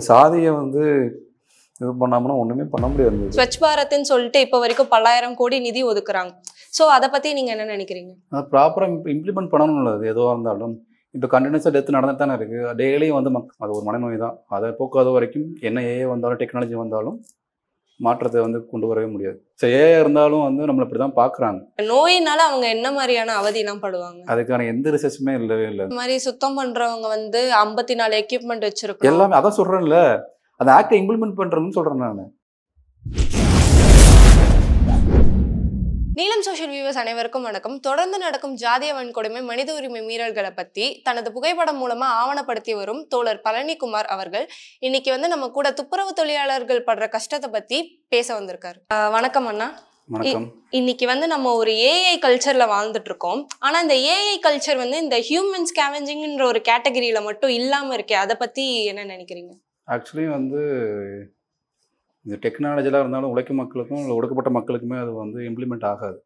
சாதியை வந்து இது பண்ணாமனா ஒண்ணுமே பண்ண முடியாது. ஸ்வச் பாரத்னு சொல்லிட்டு இப்போ வரைக்கும் 10,000 கோடி நிதி ஒதுக்குறாங்க. சோ அத பத்தி நீங்க என்ன நினைக்கிறீங்க? அது ப்ராப்பரா இம்ப்ளிமெண்ட் பண்ணணும்ல. அது எதுவா இருந்தாலும் இப்போ கண்டினியூஸா டெத் நடந்துட்டு தானே இருக்கு. டெய்லியும் வந்து அது ஒரு மனநோய் தான். அதை போக்காத வரைக்கும் என்ன ஏஐ வந்தாலும் டெக்னாலஜி வந்தாலும் மாற்றத்தை வந்து கொண்டு வரவே முடியாது. ஸோ ஏஐ இருந்தாலும் வந்து நம்மளை இப்படி தான் பார்க்குறாங்க. நோயினால அவங்க என்ன மாதிரியான அவதிலாம் படுவாங்க? அதுக்கான எந்த ரிசர்ச்சுமே இல்லவே இல்லை. இந்த மாதிரி சுத்தம் பண்றவங்க வந்து 54 எக்யூப்மெண்ட் வச்சிருக்கோம் எல்லாமே அதான் சொல்றேன்ல. அந்த ஆக்டை இம்ப்ளிமெண்ட் பண்றதுன்னு சொல்றேன் நான். நீலம் சோஷியல் வியூவர்ஸ் அனைவருக்கும் வணக்கம். தொடர்ந்து நடக்கும் ஜாதிய வன்கொடுமை, மனித உரிமை மீறல்களை பத்தி தனது புகைப்படம் மூலமா ஆவணப்படுத்தி வரும் தோழர் பழனிக்குமார் அவர்கள் இன்னைக்கு வந்து நம்ம கூட துப்புரவு தொழிலாளர்கள் படுற கஷ்டத்தை பத்தி பேச வந்திருக்காரு. வணக்கம் அண்ணா. வணக்கம். இன்னைக்கு வந்து நம்ம ஒரு ஏஐ கல்ச்சர்ல வாழ்ந்துட்டு இருக்கோம். ஆனா இந்த ஏஐ கல்ச்சர் வந்து இந்த ஹியூமன் ஸ்கேவெஞ்சிங்ன்ற ஒரு கேட்டகரியில மட்டும் இல்லாம இருக்கே, அதை பத்தி என்ன நினைக்கிறீங்க? ஆக்சுவலி வந்து இந்த டெக்னாலஜிலாம் இருந்தாலும் உழைக்கும் மக்களுக்கும் இல்லை ஒடுக்கப்பட்ட மக்களுக்குமே அது வந்து இம்ப்ளிமெண்ட் ஆகாது.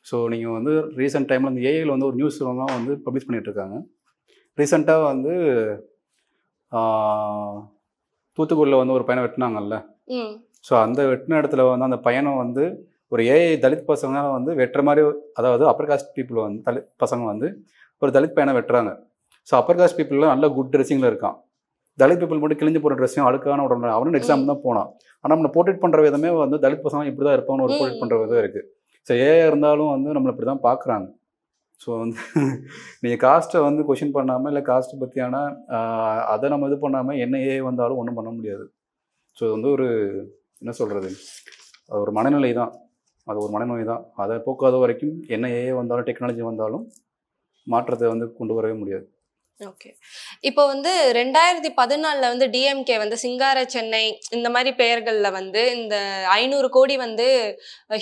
ஸோ நீங்கள் வந்து ரீசெண்ட் டைமில் இந்த ஏஐயில் வந்து ஒரு நியூஸ்லாம் வந்து பப்ளிஷ் பண்ணிகிட்ருக்காங்க. ரீசெண்டாக வந்து தூத்துக்குடியில் வந்து ஒரு பையனை வெட்டினாங்கல்ல. ஸோ அந்த வெட்டின இடத்துல வந்து அந்த பையனை வந்து ஒரு ஏஐ தலித் பசங்க வந்து வெட்டுற மாதிரி, அதாவது அப்பர் காஸ்ட் பீப்புள் வந்து தலித் பசங்க வந்து ஒரு தலித் பையனை வெட்டுறாங்க. ஸோ அப்பர் காஸ்ட் பீப்புளில் நல்ல குட் ட்ரெஸ்ஸிங்கில் இருக்கான். தலித் பீப்புள் மட்டும் கிழிஞ்சு போகிற ட்ரெஸ்ஸையும் அழுக்கான உடனே அவனும் எக்ஸாம் தான் போனான். ஆனால் நம்மளை போர்ட்ரேட் பண்ணுற விதமே வந்து தலித் பசங்க இப்படி தான் இருப்பான்னு ஒரு போர்ட்ரேட் பண்ணுற விதம் இருக்குது. ஸோ ஏஐ இருந்தாலும் வந்து நம்மளை இப்படி தான் பார்க்குறாங்க. ஸோ வந்து நீங்கள் காஸ்ட்டை வந்து கொஷின் பண்ணாமல் இல்லை காஸ்ட்டை பற்றியான அதை நம்ம இது பண்ணாமல் என்ன ஏஐ வந்தாலும் ஒன்றும் பண்ண முடியாது. ஸோ இது வந்து ஒரு என்ன சொல்கிறது, அது ஒரு மனநிலை தான். அது ஒரு மனநோய் தான். அதை போக்காத வரைக்கும் என்ன ஏஐ வந்தாலும் டெக்னாலஜி வந்தாலும் மாற்றத்தை வந்து கொண்டு வரவே முடியாது. ஓகே. இப்போ வந்து 2014 வந்து டிஎம்கே வந்து சிங்கார சென்னை இந்த மாதிரி பெயர்கள்ல வந்து இந்த 500 கோடி வந்து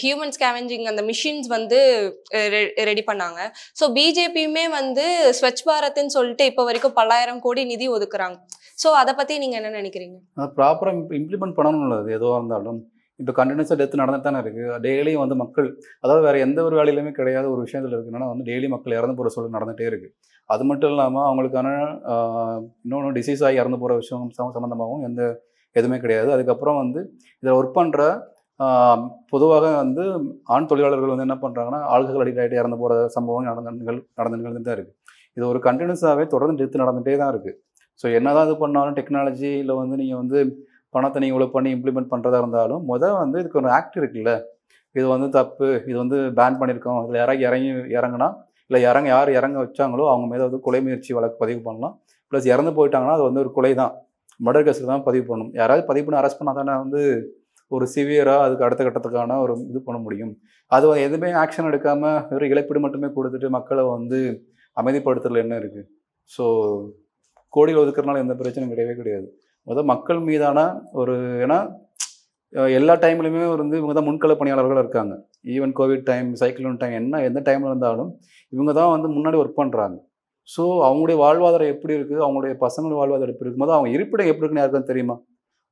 ஹியூமன் ஸ்கேவெஞ்சிங் அந்த மிஷின்ஸ் வந்து ரெடி பண்ணாங்க. ஸோ பிஜேபியுமே வந்து ஸ்வச் பாரத்னு சொல்லிட்டு இப்போ வரைக்கும் 10,000 கோடி நிதி ஒதுக்குறாங்க. ஸோ அதை பத்தி நீங்க என்ன நினைக்கிறீங்க? அது ப்ராப்பராக இம்ப்ளிமெண்ட் பண்ணணும்ல. அது எதுவாக இருந்தாலும் இப்போ கண்டினியூஸாக டெத் நடந்துட்டு தானே இருக்குது. டெய்லியும் வந்து மக்கள், அதாவது வேறு எந்த ஒரு வேலையிலுமே கிடையாத ஒரு விஷயத்தில் இருக்குன்னா வந்து டெய்லி மக்கள் இறந்து போகிற சூழல் நடந்துகிட்டே இருக்குது. அது மட்டும் இல்லாமல் அவங்களுக்கான இன்னொன்று டிசீஸ் ஆகி இறந்து போகிற விஷயம் சம்மந்தமாகவும் எந்த எதுவுமே கிடையாது. அதுக்கப்புறம் வந்து இதில் ஒர்க் பண்ணுற பொதுவாக வந்து ஆண் தொழிலாளர்கள் வந்து என்ன பண்ணுறாங்கன்னா ஆள்கள் அடிக்கடி இறந்து போகிற சம்பவம் நடந்துட்டு தான் இருக்குது. இது ஒரு கண்டினியூஸாகவே தொடர்ந்து டெத் நடந்துகிட்டே தான் இருக்குது. ஸோ என்ன தான் இது பண்ணாலும் டெக்னாலஜியில் வந்து நீங்கள் வந்து பணத்தை நீங்கள் இவ்வளோ பண்ணி இம்ப்ளிமெண்ட் பண்ணுறதா இருந்தாலும் வந்து இதுக்கு ஒரு ஆக்ட் இருக்குல்ல. இது வந்து தப்பு, இது வந்து பேன் பண்ணியிருக்கோம், இதில் இறங்கினா இல்லை யார் இறங்க வச்சாங்களோ அவங்க மீது வந்து கொலை முயற்சி வழக்கு பதிவு பண்ணலாம். ப்ளஸ் இறந்து போயிட்டாங்கன்னா அது வந்து ஒரு கொலை தான், மர்டர் கேஸில் தான் பதிவு பண்ணணும். யாராவது பதிவு பண்ணி அரெஸ்ட் பண்ணால் தானே வந்து ஒரு சிவியராக அதுக்கு அடுத்த கட்டத்துக்கான ஒரு இது பண்ண முடியும். அது எதுவுமே ஆக்ஷன் எடுக்காமல் வெறும் இழப்பீடு மட்டுமே கொடுத்துட்டு மக்களை வந்து அமைதிப்படுத்துறதுல என்ன இருக்குது? ஸோ கோடியில் ஒதுக்குறதுனால எந்த பிரச்சனையும் கிடையாது. மக்கள் மீதான ஒரு, ஏன்னா எல்லா டைம்லையுமே வந்து இவங்க தான் முன்கள பணியாளர்கள் இருக்காங்க. Even Covid time, cyclone time, எந்த டைமில் இருந்தாலும் இவங்க தான் வந்து முன்னாடி ஒர்க் பண்ணுறாங்க. ஸோ அவங்களுடைய வாழ்வாதாரம் எப்படி இருக்குது, அவங்களுடைய பசங்களுடைய வாழ்வாதாரம் எப்படி இருக்கும்போது அவங்க இருப்பிடம் எப்படி இருக்குன்னு யாருக்கும் தெரியுமா?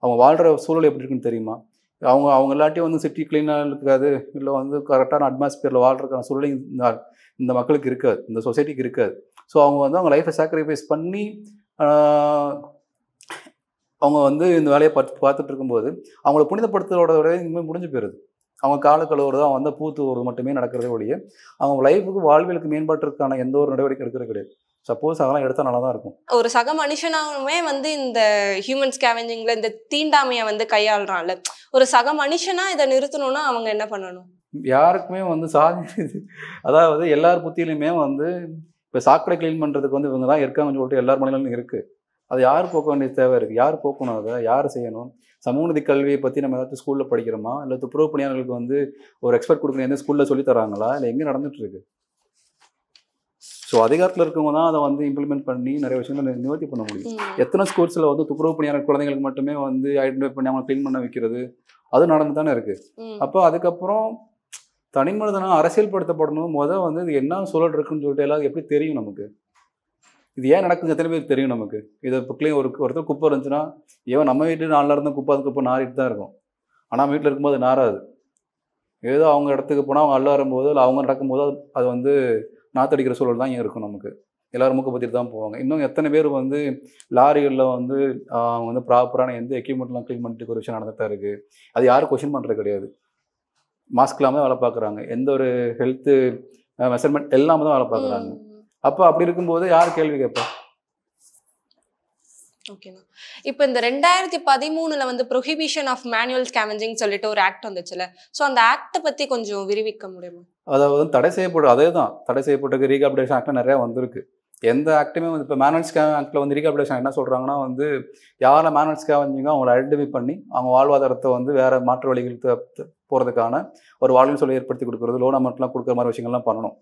அவங்க வாழ்கிற சூழல் எப்படி இருக்குன்னு தெரியுமா? அவங்க எல்லாட்டையும் வந்து சிட்டி க்ளீனாக இருக்காது, இல்லை வந்து கரெக்டான அட்மாஸ்பியரில் வாழ்கிறதுக்கான சூழலை இந்த மக்களுக்கு இருக்காது, இந்த சொசைட்டிக்கு இருக்காது. ஸோ அவங்க வந்து அவங்க லைஃப்பை சாக்ரிஃபைஸ் பண்ணி அவங்க வந்து இந்த வேலையை பார்த்துட்டு இருக்கும்போது அவங்கள புனிதப்படுத்துறதோட இனிமேல் முடிஞ்சு போயிடுது. அவங்க கால கழுவுறது, அவங்க வந்து பூத்துவது மட்டுமே நடக்கிறதே ஒழிய அவங்க லைஃபுக்கு வாழ்வியலுக்கு மேம்பாட்டிற்கான எந்த ஒரு நடவடிக்கை எடுக்கிறது கிடையாது. சப்போஸ் அதெல்லாம் எடுத்தால் நல்லா தான் இருக்கும். ஒரு சக மனுஷனாவே வந்து இந்த ஹியூமன் ஸ்கேவெஞ்சிங்ல இந்த தீண்டாமையை வந்து கையாளுறான்ல, ஒரு சக மனுஷனா இதை நிறுத்தணும்னா அவங்க என்ன பண்ணணும்? யாருக்குமே வந்து அதாவது எல்லார் புத்தியிலுமே வந்து இப்போ சாக்கடை கிளீன் பண்ணுறதுக்கு வந்து இவங்க தான் இருக்காங்கன்னு சொல்லிட்டு எல்லார் மனிதர்களும் இருக்குது. அது யார் போக்க வேண்டிய தேவை இருக்குது? யார் போக்கணும்? அதை யார் செய்யணும்? சமூக நீதி கல்வியை பற்றி நம்ம ஏதாச்சும் ஸ்கூலில் படிக்கிறோமா? இல்லை துப்புரவு பணியாளர்களுக்கு வந்து ஒரு எக்ஸ்பர்ட் கொடுக்கணும் எந்த ஸ்கூலில் சொல்லி தராங்களா? இல்லை எங்கே நடந்துட்டுருக்கு? ஸோ அதிகாரத்தில் இருக்கவங்க தான் அதை வந்து இம்ப்ளிமெண்ட் பண்ணி நிறைய விஷயங்களை நிவர்த்தி பண்ண முடியும். எத்தனை ஸ்கூல்ஸில் வந்து துப்புரவு பணியாளர் குழந்தைங்களுக்கு மட்டுமே வந்து ஐடென்டிஃபை பண்ணி அவங்க க்ளீன் பண்ண வைக்கிறது, அது நடந்து தானே இருக்குது. அப்போ அதுக்கப்புறம் தனி மனிதனாக அரசியல்படுத்தப்படணும். வந்து இது என்ன சூழல் இருக்குன்னு சொல்லிட்டு எல்லாரும் எப்படி தெரியும் நமக்கு? இது ஏன் நடக்குது எத்தனை பேருக்கு தெரியும் நமக்கு? இதை பக்கம் ஒருத்தர் குப்பை இருந்துச்சுன்னா ஏன் நம்ம வீட்டில் நாளில் இருந்தால் குப்பை நாறிட்டு தான் இருக்கும். ஆனால் வீட்டில் இருக்கும்போது நாராது. ஏதோ அவங்க இடத்துக்கு போனால் அவங்க அல்லாறும்போது இல்லை அவங்க நடக்கும்போது அது வந்து நாத்தடிக்கிற சூழல் தான் இங்கே இருக்கும் நமக்கு. எல்லாரும் மூக்க பற்றிட்டு தான் போவாங்க. இன்னும் எத்தனை பேர் வந்து லாரிகளில் வந்து அவங்க வந்து ப்ராப்பரான எந்த எக்யூப்மெண்ட்லாம் க்ளீன் பண்ணிட்டு ஒரு விஷயம் நடந்துட்டு தான் இருக்குது. அது யாரும் கொஷின் பண்ணுறது கிடையாது. மாஸ்க் இல்லாமல் வேலை பார்க்குறாங்க. எந்த ஒரு ஹெல்த்து மெஷர்மெண்ட் எல்லாமே தான் வேலை பார்க்குறாங்க. அப்போ அப்படி இருக்கும்போது யார் கேள்வி கேட்பா? ஓகேண்ணா. இப்போ இந்த 2013 வந்து ப்ரொஹிபிஷன் ஆஃப் மேனுவல் ஸ்கேவெஞ்சிங் சொல்லிட்டு ஒரு ஆக்ட் வந்துச்சுல. ஸோ அந்த ஆக்டை பத்தி கொஞ்சம் விரிவிக்க முடியுமா? அதாவது தடை செய்யப்படும், அதே தான் தடை செய்யப்பட்டிருக்கு. ரீஹாபிலிட்டேஷன் ஆக்ட்ல நிறையா வந்திருக்கு. எந்த ஆக்ட்டுமே வந்து இப்போ மேனுவல் ஸ்கேவ் ஆக்டில் வந்து ரீஹாபிலிட்டேஷன் என்ன சொல்கிறாங்கன்னா வந்து யாரை மேனுவல் ஸ்கேவெஞ்சிங்கோ அவங்கள ஐடென்டிஃபை பண்ணி அவங்க வாழ்வாதாரத்தை வந்து வேறு மாற்று வழிகளுக்கு போகிறதுக்கான ஒரு வாழ்வின் சொல்லி ஏற்படுத்தி கொடுக்குறது, லோன் அமௌண்ட்லாம் கொடுக்குற மாதிரி விஷயங்கள்லாம் பண்ணணும்.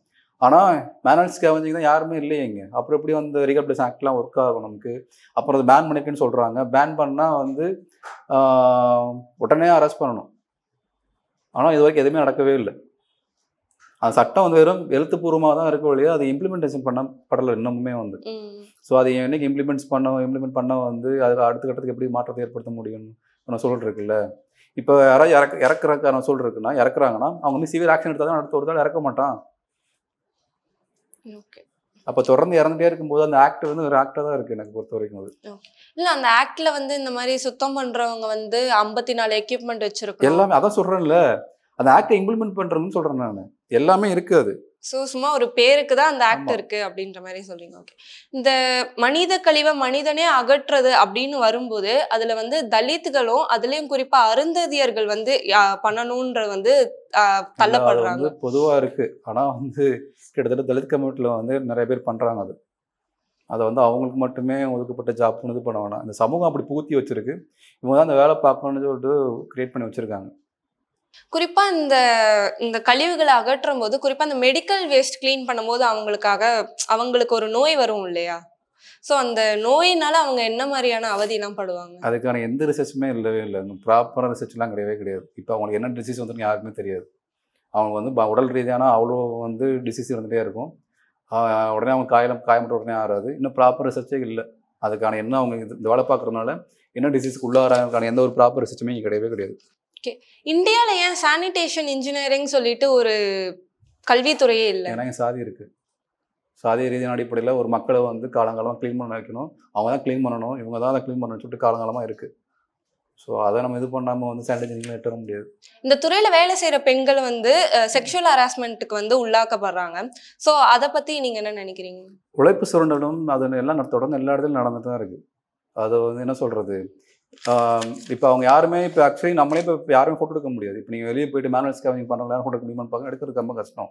ஆனால் மேனுவல் ஸ்கேவெஞ்சிங் தான் யாருமே இல்லையேங்க. அப்புறம் எப்படி வந்து ரீஹாபிலிட்டேஷன் ஆக்ட்லாம் ஒர்க் ஆகும் நமக்கு? அப்புறம் அது பேன் பண்ணிருக்குன்னு சொல்கிறாங்க. பேன் பண்ணால் வந்து உடனே அரெஸ்ட் பண்ணணும். ஆனால் இது வரைக்கும் எதுவுமே நடக்கவே இல்லை. அந்த சட்டம் வந்து வெறும் எழுத்துப்பூர்வமாக தான் இருக்க வழியாக அது இம்ப்ளிமெண்டேஷன் பண்ணப்படலை இன்னமுமே வந்து. ஸோ அதை என்னைக்கு இம்ப்ளிமெண்ட் பண்ண வந்து அதில் அடுத்த கட்டத்துக்கு எப்படி மாற்றத்தை ஏற்படுத்த முடியும்னு நான் சொல்லிட்டு இருக்குல்ல. இப்போ யாராவது இறக்குறக்கான சொல்லிருக்குன்னா இறக்குறாங்கன்னா அவங்க வந்து சிவியர் ஆக்ஷன் எடுத்தால் தான் அடுத்த ஒரு தாள் இறக்க மாட்டான். அப்போ தொடர்ந்து இறந்துட்டே இருக்கும்போது அந்த ஆக்ட் வந்து ஒரு ஆக்டாக தான் இருக்குது எனக்கு பொறுத்த வரைக்கும். அது இல்லை, அந்த ஆக்ட்ல வந்து இந்த மாதிரி சுத்தம் பண்றவங்க வந்து 54 எக்யூப்மெண்ட் வச்சிருக்கோம் எல்லாமே. அதான் சொல்கிறேன்ல, அந்த ஆக்டை இம்ப்ளிமெண்ட் பண்ணுறதுன்னு சொல்கிறேன் நான். எல்லாமே இருக்குது அது. ஸோ சும்மா ஒரு பேருக்கு தான் அந்த ஆக்ட் இருக்கு அப்படின்ற மாதிரி சொல்றீங்க. ஓகே. இந்த மனித கழிவை மனிதனே அகற்றுறது அப்படின்னு வரும்போது அதுல வந்து தலித்துகளும் அதுலயும் குறிப்பா அருந்ததியர்கள் வந்து பண்ணணும்ன்ற வந்து தள்ளப்படுறாங்க. பொதுவா இருக்கு. ஆனா வந்து கிட்டத்தட்ட தலித் கம்யூனிட்டியில் வந்து நிறைய பேர் பண்றாங்க. அதை வந்து அவங்களுக்கு மட்டுமே ஒதுக்கப்பட்ட ஜாப்னு இது பண்ண வேணாம். இந்த சமூகம் அப்படி புகுத்தி வச்சிருக்கு. இவங்க தான் அந்த வேலை பார்க்கணும்னு சொல்லிட்டு கிரியேட் பண்ணி வச்சிருக்காங்க. குறிப்பா இந்த இந்த கழிவுகளை அகற்றும் போது குறிப்பா இந்த மெடிக்கல் வேஸ்ட் கிளீன் பண்ணும்போது அவங்களுக்கு ஒரு நோய் வரும் இல்லையா? ஸோ அந்த நோயினால அவங்க என்ன மாதிரியான அவதியெல்லாம் படுவாங்க? அதுக்கான எந்த ரிசர்ச்சுமே இல்லவே இல்லை. ப்ராப்பரான ரிசர்ச்லாம் கிடையவே கிடையாது. இப்போ அவங்களுக்கு என்ன டிசீஸ் வந்துன்னு யாருக்குமே தெரியாது. அவங்க வந்து உடல் ரீதியான அவ்வளோ வந்து டிசீஸ் இருந்துகிட்டே இருக்கும். உடனே அவங்க காயமற்ற உடனே ஆறாது. இன்னும் ப்ராப்பர் ரிசர்ச்சே இல்லை. அதுக்கான என்ன அவங்க இந்த வேலை பார்க்குறதுனால என்ன டிசீஸ்க்கு உள்ளாரான எந்த ஒரு ப்ராப்பர் ரிசர்ச்சுமே இங்கே கிடையவே கிடையாது. ஓகே. இந்தியாவில் ஏன் சானிடேஷன் இன்ஜினியரிங் சொல்லிட்டு ஒரு கல்வித்துறையே இல்லை? ஏன்னா இங்கே சாதி இருக்குது. சாதி ரீதியான அடிப்படையில் ஒரு மக்களை வந்து காலங்காலமாக க்ளீன் பண்ண வைக்கணும். அவங்க தான் க்ளீன் பண்ணணும், இவங்க தான் அதை க்ளீன் பண்ணணும்னு சொல்லிட்டு காலங்காலமாக இருக்குது. ஸோ அதை நம்ம இது பண்ணாமல் வந்து சானிடைசேஷன் எட்ட முடியாது. இந்த துறையில் வேலை செய்கிற பெண்கள் வந்து செக்ஷுவல் ஹராஸ்மெண்ட்டுக்கு வந்து உள்ளாக்கப்படுறாங்க. ஸோ அதை பற்றி நீங்கள் என்ன நினைக்கிறீங்க? உழைப்பு சுரண்டலும் அது எல்லாம் தொடர்ந்து எல்லா இடத்துலையும் நடந்துட்டு தான் இருக்குது. அது வந்து என்ன சொல்கிறது, இப்போ அவங்க யாருமே இப்போ ஆக்சுவலி நம்மளே இப்போ யாருமே ஃபோட்டோ எடுக்க முடியாது. இப்போ நீங்கள் வெளியே போயிட்டு மேனுவல் ஸ்கேவிங் பண்ணுறவங்க யாரும் ஃபோட்டோ எடுக்க முடியுமான்னு பார்க்க எடுக்கிறது ரொம்ப கஷ்டம்.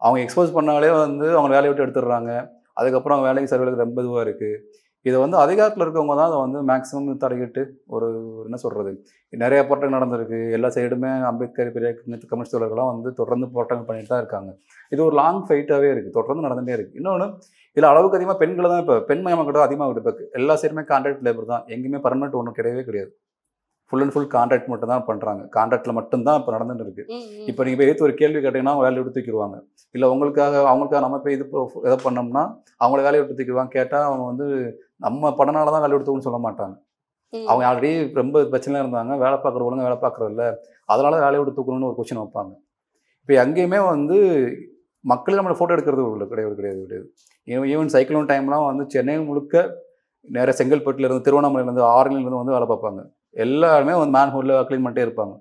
அவங்க எக்ஸ்போஸ் பண்ணாலே வந்து அவங்க வேலையை விட்டு எடுத்துடுறாங்க. அதுக்கப்புறம் அவங்க வேலைக்கு சர்வேலுக்கு ரொம்ப இதுவாக இருக்குது. இதை வந்து அதிகாரத்தில் இருக்கவங்க தான் அதை வந்து மேக்ஸிமம் தடையிட்டு ஒரு என்ன சொல்கிறது, நிறைய போராட்டங்கள் நடந்திருக்கு. எல்லா சைடுமே அம்பேத்கர் பெரிய கம்யூனிஸ்ட் தோழர்கள்லாம் வந்து தொடர்ந்து போராட்டங்கள் பண்ணிட்டு தான் இருக்காங்க. இது ஒரு லாங் ஃபைட்டாகவே இருக்குது, தொடர்ந்து நடந்துகிட்டே இருக்குது. இன்னொன்று இதில் அளவுக்கு அதிகமாக பெண்களை தான் இப்போ பெண்மயமாக அதிகமாக இப்போ எல்லா சைடுமே கான்ட்ராக்ட் லேபர் தான். எங்கேயுமே பர்மனெண்ட் ஒன்றும் கிடையவே கிடையாது. ஃபுல் அண்ட் ஃபுல் கான்ட்ராக்ட் மட்டும் தான் பண்ணுறாங்க. கான்ட்ராக்டில் மட்டும்தான் இப்போ நடந்துட்டு இருக்குது. இப்போ நீங்கள் போய் எடுத்து ஒரு கேள்வி கேட்டிங்கன்னா அவங்க வேலையை விட்டு தூக்கிடுவாங்க. இல்லை அவங்களுக்காக நம்ம போய் எதை பண்ணோம்னா அவங்கள வேலையை விட்டு தூக்கிடுவாங்க. கேட்டால் அவங்க வந்து நம்ம படனால தான் வேலை எடுத்துக்கணும்னு சொல்ல மாட்டாங்க. அவங்க ஆல்ரெடி ரொம்ப பிரச்சனையாக இருந்தாங்க, வேலை பார்க்குற ஒழுங்காக வேலை பார்க்குறதில்ல, அதனால வேலையை விட்டு தூக்கணும்னு ஒரு கொஸ்டின் வைப்பாங்க. இப்போ அங்கேயுமே வந்து மக்கள் நம்மளை ஃபோட்டோ எடுக்கிறது கிடையாது. ஈவன் சைக்ளோன் டைம்லாம் வந்து சென்னை முழுக்க நிறைய செங்கல்பட்டுலேருந்து திருவண்ணாமலையிலேருந்து ஆரணிலேருந்து வந்து வேலை பார்ப்பாங்க. எல்லாருமே வந்து மேன்ஹோலில் க்ளீன் பண்ணிட்டே இருப்பாங்க.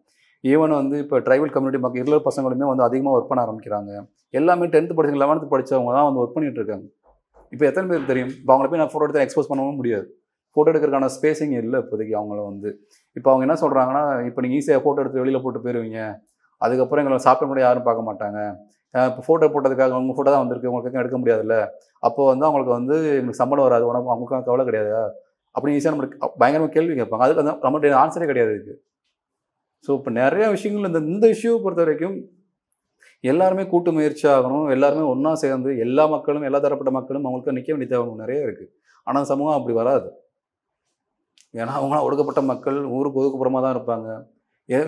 ஈவன் வந்து இப்போ ட்ரைபல் கம்யூனிட்டி மக்கள் இருளர் பசங்களுமே வந்து அதிகமாக ஒர்க் பண்ண ஆரம்பிக்கிறாங்க. எல்லாமே 10th படிச்சவங்க 11th படித்தவங்க தான் வந்து ஒர்க் பண்ணிகிட்டு இருக்காங்க. இப்போ எத்தனை பேர் தெரியும்? இப்போ அவங்கள போய் நான் ஃபோட்டோ எடுத்து எக்ஸ்போஸ் பண்ணவும் முடியாது. ஃபோட்டோ எடுக்கிறதுக்கான ஸ்பேஸிங் இல்லை இப்போதைக்கு. அவங்கள வந்து இப்போ அவங்க என்ன சொல்கிறாங்கன்னா, இப்போ நீங்கள் ஈஸியாக ஃபோட்டோ எடுத்து வெளியில் போட்டு போயிடுவீங்க, அதுக்கப்புறம் எங்களை சாப்பிட கூட யாரும் பார்க்க மாட்டாங்க. இப்போ ஃபோட்டோ போட்டதுக்காக அவங்க ஃபோட்டோ தான் வந்திருக்கு, உங்களுக்கு எடுக்க முடியாதுல்ல, அப்போ வந்து அவங்களுக்கு வந்து எங்களுக்கு சம்பளம் வராது, உனக்கு அவங்களுக்காக கவலை கிடையாதா அப்படின்னு ஈஸியாக நம்மளுக்கு பயங்கரமாக கேள்வி கேட்பாங்க. அதுக்கு வந்து நம்மளுடைய ஆன்சரே கிடையாது இதுக்கு. ஸோ இப்போ நிறைய விஷயங்கள் இந்த இஷ்யூவை பொறுத்த வரைக்கும் எல்லாருமே கூட்டு முயற்சி ஆகணும். எல்லாருமே ஒன்றா சேர்ந்து எல்லா மக்களும் எல்லா தரப்பட்ட மக்களும் அவங்களுக்கு நிற்க வேண்டிய தேவை நிறைய இருக்குது. ஆனால் சமூகம் அப்படி வராது. ஏன்னா அவங்களாம் ஒடுக்கப்பட்ட மக்கள், ஊருக்கு ஒதுக்குப்புறமாக தான் இருப்பாங்க.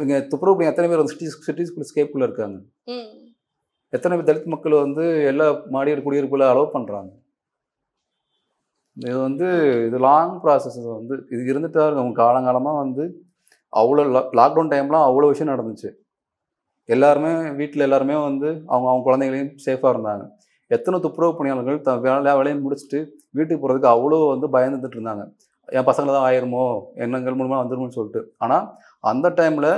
இங்கே துப்புரவு எத்தனை பேர் வந்து சிட்டிஸ்குள்ள ஸ்கேப்புக்குள்ளே இருக்காங்க. எத்தனை பேர் தலித் மக்கள் வந்து எல்லா மாடியர் குடியிருப்புல அலோவ் பண்ணுறாங்க. இது வந்து இது லாங் ப்ராசஸ். வந்து இது இருந்துட்டு தான் அவங்க காலங்காலமாக வந்து அவ்வளோ லாக்டவுன் டைம்லாம் அவ்வளோ விஷயம் நடந்துச்சு. எல்லாருமே வீட்டில் எல்லாருமே வந்து அவங்க குழந்தைங்களையும் சேஃபாக இருந்தாங்க. எத்தனை துப்புரவு பணியாளர்கள் வேலையை முடிச்சுட்டு வீட்டுக்கு போகிறதுக்கு அவ்வளோ வந்து பயந்துட்டு இருந்தாங்க. என் பசங்களை தான் ஆயிருமோ, எண்ணங்கள் மூலமாக வந்துருமோன்னு சொல்லிட்டு. ஆனால் அந்த டைமில்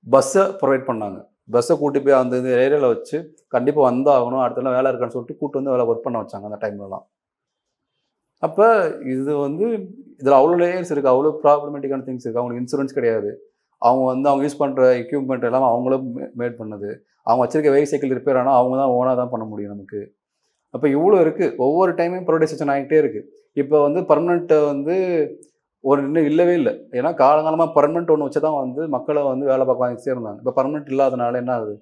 பஸ்ஸை ப்ரொவைட் பண்ணாங்க. பஸ்ஸை கூட்டி போய் அந்த இது ஏரியாவில் வச்சு கண்டிப்பாக வந்தாகணும், அடுத்தலாம் வேலை இருக்கான்னு சொல்லிட்டு கூப்பிட்டு வந்து வேலை ஒர்க் பண்ண வச்சாங்க அந்த டைம்லலாம். அப்போ இது வந்து இதில் அவ்வளோ லேயர்ஸ் இருக்குது, அவ்வளோ ப்ராப்ளமேட்டிக்கான திங்ஸ் இருக்குது. அவங்களுக்கு இன்சூரன்ஸ் கிடையாது. அவங்க யூஸ் பண்ணுற எக்யூப்மெண்ட் எல்லாம் அவங்களும் மேட் பண்ணது. அவங்க வச்சிருக்க வெஹிக்கிள் ரிப்பேர் ஆனால் அவங்க தான் ஓனாக தான் பண்ண முடியும் நமக்கு. அப்போ இவ்வளோ இருக்குது. ஒவ்வொரு டைமும் ப்ரைவேடைசேஷன் ஆகிட்டே இருக்குது. இப்போ வந்து பர்மனெண்ட்டை வந்து ஒரு இன்னும் இல்லவே இல்லை. ஏன்னா காலங்காலமாக பர்மனெண்ட் ஒன்று வச்சு தான் வந்து மக்களை வந்து வேலை பார்க்க வாங்கிட்டே இருந்தாங்க. இப்போ பர்மனெண்ட் இல்லாதனால என்ன ஆகுது?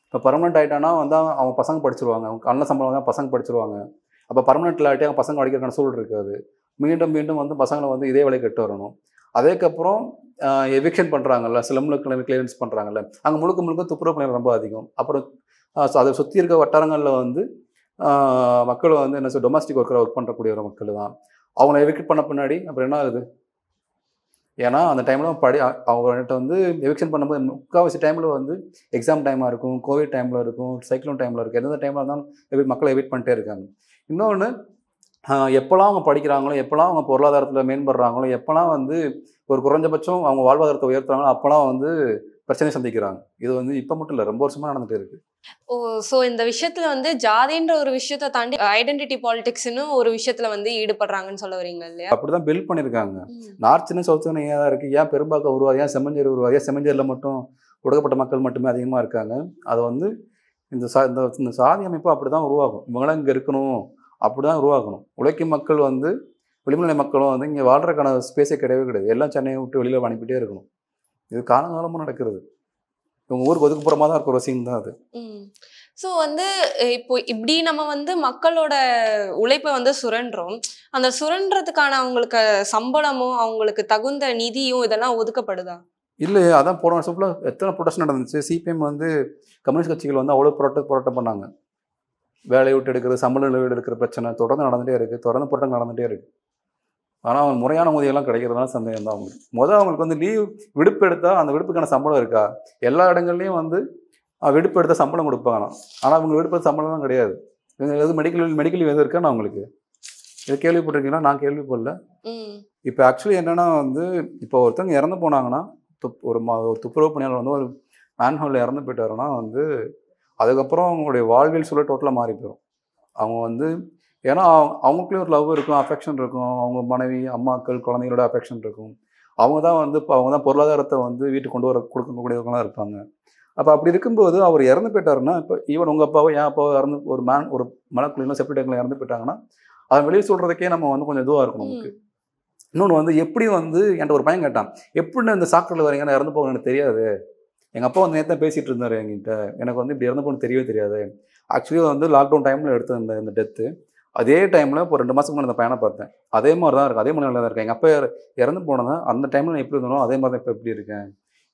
இப்போ பர்மனெண்ட் ஆகிட்டானா வந்து அவங்க பசங்க படிச்சிருவாங்க. அவங்க நல்ல சம்பளம் தான் பசங்க படிச்சிருவாங்க. அப்போ பர்மனெண்ட் இல்லாட்டி அவங்க பசங்க படிக்கிறக்கான சூழல் இருக்காது. மீண்டும் மீண்டும் வந்து பசங்களை வந்து இதே வேலைக்கு கட்டு வரணும். அதுக்கப்புறம் எவிக்ஷன் பண்ணுறாங்கல்ல, ஸ்லம்ல கிளியரன்ஸ் பண்ணுறாங்கல்ல, அங்கே முழுக்க முழுக்க துப்புரவு பணியாளர் ரொம்ப அதிகம். அப்புறம் அதை சுற்றி இருக்க வட்டாரங்களில் வந்து மக்கள் வந்து என்ன டொமஸ்டிக் ஒர்க்கராக ஒர்க் பண்ணக்கூடிய ஒரு மக்கள் தான். அவங்கள எவிக்ட் பண்ண பின்னாடி அப்புறம் என்ன ஆகுது? ஏன்னா அந்த டைமில் அவங்கள்ட்ட வந்து எவிக்ஷன் பண்ணும்போது முக்கால்வாசி டைமில் வந்து எக்ஸாம் டைமாக இருக்கும், கோவிட் டைமில் இருக்கும், சைக்ளோன் டைமில் இருக்கும். எந்த டைமில் இருந்தாலும் மக்களை எவிட் பண்ணிட்டே இருக்காங்க. இன்னொன்று, எப்போல்லாம் அவங்க படிக்கிறாங்களோ, எப்போல்லாம் அவங்க பொருளாதாரத்தில் மேம்படுறாங்களோ, எப்போல்லாம் வந்து ஒரு குறைஞ்சபட்சம் அவங்க வாழ்வாதாரத்தை உயர்த்துறாங்களோ, அப்போல்லாம் வந்து பிரச்சனை சந்திக்கிறாங்க. இது வந்து இப்போ மட்டும் இல்லை, ரொம்ப வருஷமாக நடந்துகிட்டே இருக்குது. ஸோ இந்த விஷயத்துல வந்து ஜாதின்ற ஒரு விஷயத்தை தாண்டி ஐடென்டிட்டி பாலிடிக்ஸ்னு ஒரு விஷயத்துல வந்து ஈடுபடுறாங்கன்னு சொல்ல வரீங்க இல்லையா? அப்படிதான் பில்ட் பண்ணியிருக்காங்க. நார்த்னு சவுத்துன்னு ஏன் தான் இருக்குது? ஏன் பெரும்பாக்கம் உருவாது? ஏன் செம்மஞ்சேரி உருவாது? ஏன் செம்மஞ்சேரியில் மட்டும் ஒடுக்கப்பட்ட மக்கள் மட்டுமே அதிகமாக இருக்காங்க? அது வந்து இந்த சாதி அமைப்பு அப்படி தான் உருவாகும். இவங்களாம் இங்கே இருக்கணும், அப்படி தான் உருவாக்கணும். உழைக்கும் மக்கள் வந்து விளிம்புநிலை மக்களும் வந்து இங்கே வாழ்றதுக்கான ஸ்பேஸே கிடையவே கிடையாது. எல்லாம் சென்னையை விட்டு வெளியில் அனுப்பிட்டே இருக்கணும். இது காலங்காலமாக நடக்கிறது. இவங்க ஊருக்கு ஒதுக்குப்புறமா தான் இருக்கிற ஒரு சீன் தான் அது. ஸோ வந்து இப்போ இப்படி நம்ம வந்து மக்களோட உழைப்பை வந்து சுரண்டுறோம். அந்த சுரண்டுறதுக்கான அவங்களுக்கு சம்பளமும் அவங்களுக்கு தகுந்த நிதியும் இதெல்லாம் ஒதுக்கப்படுதா? இல்லையே, அதான் போன வருஷத்துல எத்தனை ப்ரொடெஸ்ட் நடந்துச்சு. சிபிஎம் வந்து கம்யூனிஸ்ட் கட்சிகள் வந்து அவ்வளோ போராட்டம் பண்ணாங்க. வேலையை விட்டு எடுக்கிறது, சம்பள எடுக்கிற பிரச்சனை தொடர்ந்து நடந்துகிட்டே இருக்குது, தொடர்ந்து போராட்டம் நடந்துகிட்டே இருக்குது. ஆனால் அவங்க முறையான ஊதியெல்லாம் கிடைக்கிறதுனால சந்தேகம் தான் அவங்களுக்கு. அவங்களுக்கு வந்து விடுப்பு எடுத்தால் அந்த விடுப்புக்கான சம்பளம் இருக்கா? எல்லா இடங்கள்லையும் வந்து விடுப்பு எடுத்தால் சம்பளம் கொடுப்பாங்களாம். ஆனால் அவங்க விடுப்பு சம்பளம்லாம் கிடையாது. இவங்க எதுவும் மெடிக்கல் எதுவும் இருக்கான்னு அவங்களுக்கு இதை கேள்விப்பட்டிருக்கீங்கன்னா நான் கேள்விப்படல. இப்போ ஆக்சுவலி என்னென்னா வந்து இப்போ ஒருத்தவங்க இறந்து போனாங்கன்னா, ஒரு துப்புரவு பணியாளர் வந்து ஒரு மேன்ஹோலில் இறந்து போயிட்டாருன்னா வந்து அதுக்கப்புறம் அவங்களுடைய வாழ்வியல் சூழல் டோட்டலாக மாறி போயிடும். அவங்க வந்து ஏன்னா அவங்களுக்குள்ளே ஒரு லவ் இருக்கும், அஃபெக்ஷன் இருக்கும். அவங்க மனைவி, அம்மாக்கள், குழந்தைங்களோட அஃபெக்ஷன் இருக்கும். அவங்க தான் வந்து இப்போ அவங்க தான் பொருளாதாரத்தை வந்து வீட்டுக்கு கொடுக்கக்கூடியவங்களாம் இருப்பாங்க. அப்போ அப்படி இருக்கும்போது அவர் இறந்து போயிட்டாருன்னா, இப்போ ஈவன் உங்கள் அப்பாவோ என் அப்பாவோ இறந்து ஒரு மலக்குள்ளிலும் செப்டிடேக்கில் இறந்து போயிட்டாங்கன்னா அதை வெளியே சொல்கிறதுக்கே நம்ம வந்து கொஞ்சம் இதுவாக இருக்கும் நமக்கு. இன்னொன்று வந்து எப்படி வந்து என்கிட்ட ஒரு பையன் கேட்டான், எப்படின்னு இந்த சாக்கடையில் வரீங்க, நான் இறந்து போகணும் எனக்கு தெரியாது. எங்கள் அப்பா வந்து நேற்று பேசிகிட்டு இருந்தார் என்கிட்ட, எனக்கு வந்து இப்படி இறந்து போகணும்னு தெரியவே தெரியாது. ஆக்சுவலி வந்து லாக்டவுன் டைமில் எடுத்த இந்த டெத்து அதே டைமில் இப்போ 2 மாதத்துக்கு முன்னாடி அந்த பையனை பார்த்தேன். அதே மாதிரி தான் இருக்குது, அதே மனநிலை தான் இருக்கேன். எங்கள் அப்பா இறந்து போனதை அந்த டைமில் நான் எப்படி இருந்தனோ அதே மாதிரி தான் இப்போ எப்படி இருக்கேன்.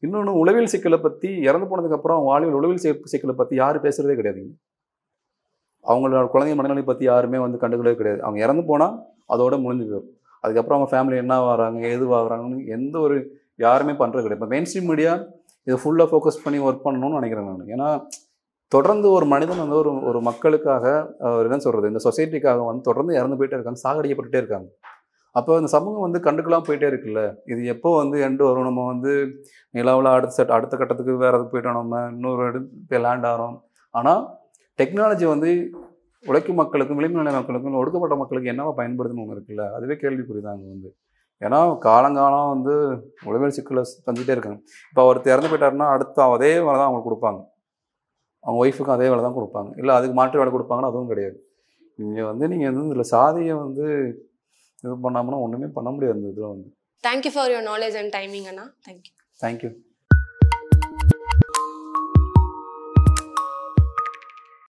இன்னொன்று, உளவியல் சிக்கலை பற்றி இறந்து போனதுக்கப்புறம் வாழ்வில் உளவியல் சிக்கலை பற்றி யாரும் பேசுகிறதே கிடையாதுங்க. அவங்களோட குழந்தை மனநிலை பற்றி யாருமே வந்து கண்டுக்கவே கிடையாது. அவங்க இறந்து போனால் அதோட முடிஞ்சு போயிடும். அதுக்கப்புறம் அவங்க ஃபேமிலி என்ன ஆகிறாங்க, எது ஆகுறாங்கன்னு எந்த ஒரு யாருமே பண்ணுறது கிடையாது. இப்போ மெயின் ஸ்ட்ரீம் மீடியா இதை ஃபுல்லாக ஃபோக்கஸ் பண்ணி ஒர்க் பண்ணணும்னு நினைக்கிறேன் நான். ஏன்னா தொடர்ந்து ஒரு மனிதன் வந்து ஒரு மக்களுக்காக என்ன சொல்கிறது, இந்த சொசைட்டிக்காக வந்து தொடர்ந்து இறந்து போயிட்டே இருக்காங்க, சாகடிக்கப்பட்டுட்டே இருக்காங்க. அப்போ இந்த சமூகம் வந்து கண்டுக்கலாம் போயிட்டே இருக்குல்ல. இது எப்போ வந்து எண்டு வரும்? நம்ம வந்து நிலாவில் அடுத்த கட்டத்துக்கு வேறு எதுக்கு போயிட்டோம், நம்ம இன்னொரு இப்போ லேண்ட் ஆகிறோம். ஆனால் டெக்னாலஜி வந்து உழைக்கும் மக்களுக்கும் விளிம்புநிலை மக்களுக்கும் ஒடுக்கப்பட்ட மக்களுக்கு என்னவா பயன்படுதுன்னு ஒன்று இருக்குல்ல, அதுவே கேள்விக்குறிதாங்க வந்து. ஏன்னா காலங்காலம் வந்து உளவியல் சிக்கலை செஞ்சுட்டே இருக்காங்க. இப்போ ஒருத்தர் இறந்து போயிட்டாருன்னா அடுத்து அதே வேலை தான் அவங்களுக்கு கொடுப்பாங்க, அவங்க ஒய்ஃபுக்கும் அதே வேலை தான் கொடுப்பாங்க. இல்லை அதுக்கு மாற்று வேலை கொடுப்பாங்கன்னா அதுவும் கிடையாது. நீங்கள் வந்து இதில் சாதியை வந்து இது பண்ணாமன்னா ஒன்றுமே பண்ண முடியாது இந்த இதில் வந்து. Thank you for your knowledge and timing Anna. Thank you.